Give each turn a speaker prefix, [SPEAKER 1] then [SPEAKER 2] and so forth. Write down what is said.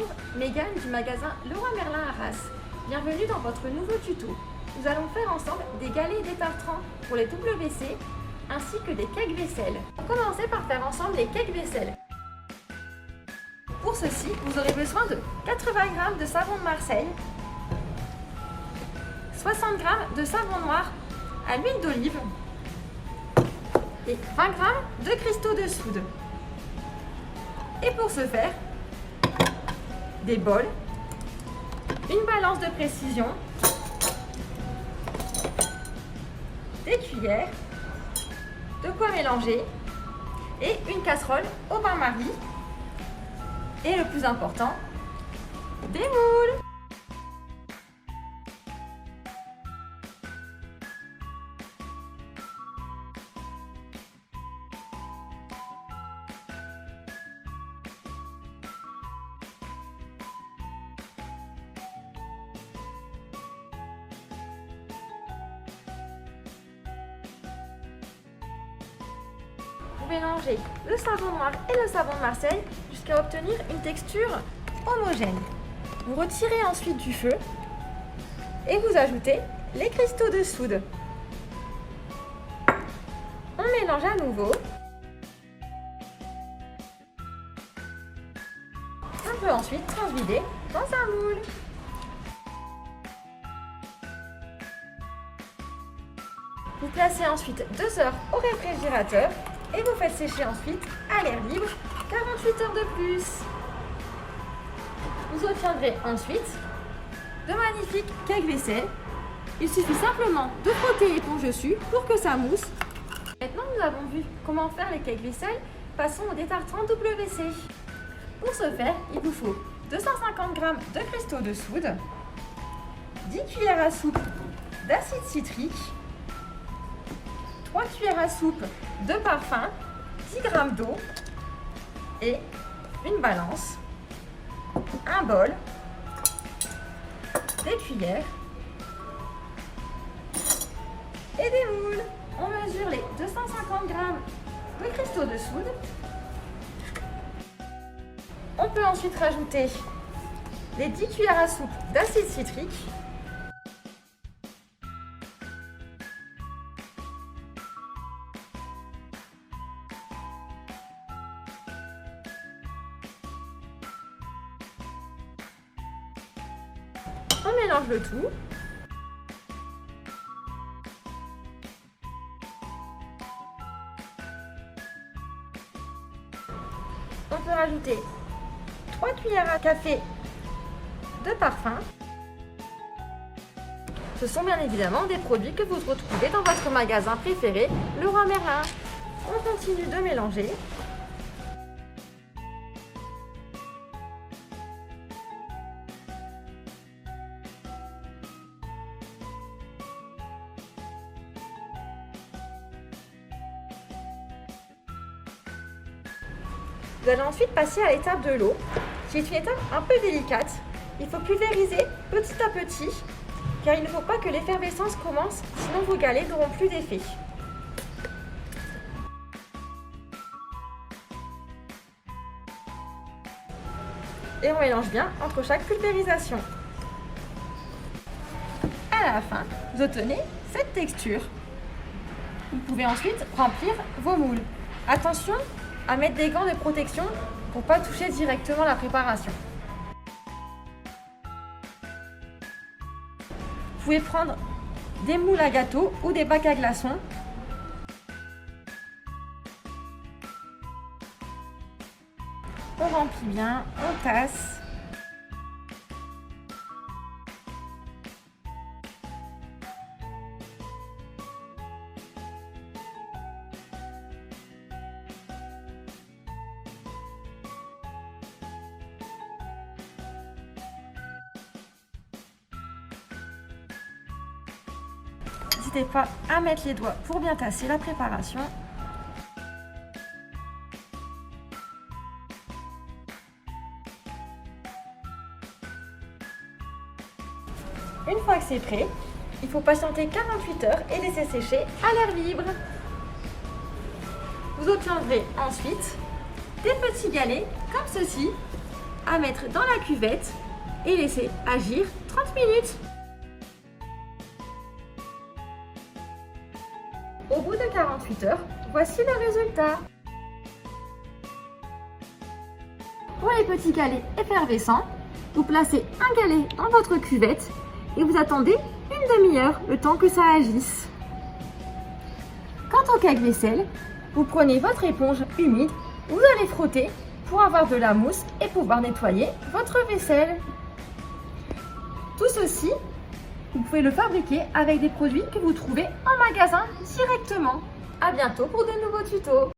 [SPEAKER 1] Bonjour, Mégane du magasin Leroy Merlin Arras. Bienvenue dans votre nouveau tuto. Nous allons faire ensemble des galets et des tartrans pour les WC ainsi que des cakes vaisselle. On va commencer par faire ensemble les cakes vaisselle. Pour ceci, vous aurez besoin de 80 g de savon de Marseille, 60 g de savon noir à l'huile d'olive et 20 g de cristaux de soude. Et pour ce faire, des bols, une balance de précision, des cuillères, de quoi mélanger et une casserole au bain-marie. Et le plus important, des moules. Vous mélangez le savon noir et le savon de Marseille jusqu'à obtenir une texture homogène. Vous retirez ensuite du feu et vous ajoutez les cristaux de soude. On mélange à nouveau. On peut ensuite transvider dans un moule. Vous placez ensuite 2 heures au réfrigérateur et vous faites sécher ensuite à l'air libre 48 heures de plus. Vous obtiendrez ensuite de magnifiques cakes vaisselle. Il suffit simplement de frotter l'éponge dessus pour que ça mousse. Maintenant nous avons vu comment faire les cakes vaisselle, passons au détartrant WC. Pour ce faire, il vous faut 250 g de cristaux de soude, 10 cuillères à soupe d'acide citrique, 3 cuillères à soupe de parfum, 10 g d'eau et une balance, un bol, des cuillères et des moules. On mesure les 250 g de cristaux de soude. On peut ensuite rajouter les 10 cuillères à soupe d'acide citrique, on mélange le tout. On peut rajouter 3 cuillères à café de parfum. Ce sont bien évidemment des produits que vous retrouvez dans votre magasin préféré, Leroy Merlin. On continue de mélanger. Vous allez ensuite passer à l'étape de l'eau, qui est une étape un peu délicate. Il faut pulvériser petit à petit, car il ne faut pas que l'effervescence commence, sinon vos galets n'auront plus d'effet. Et on mélange bien entre chaque pulvérisation. À la fin, vous obtenez cette texture. Vous pouvez ensuite remplir vos moules. Attention à mettre des gants de protection pour ne pas toucher directement la préparation. Vous pouvez prendre des moules à gâteau ou des bacs à glaçons. On remplit bien, on tasse. N'hésitez pas à mettre les doigts pour bien tasser la préparation. Une fois que c'est prêt, il faut patienter 48 heures et laisser sécher à l'air libre. Vous obtiendrez ensuite des petits galets comme ceci à mettre dans la cuvette et laisser agir 30 minutes. Au bout de 48 heures, voici le résultat. Pour les petits galets effervescents, vous placez un galet dans votre cuvette et vous attendez une demi-heure, le temps que ça agisse. Quant au cake-vaisselle, vous prenez votre éponge humide, vous allez frotter pour avoir de la mousse et pouvoir nettoyer votre vaisselle. Tout ceci, vous pouvez le fabriquer avec des produits que vous trouvez en magasin directement. À bientôt pour de nouveaux tutos.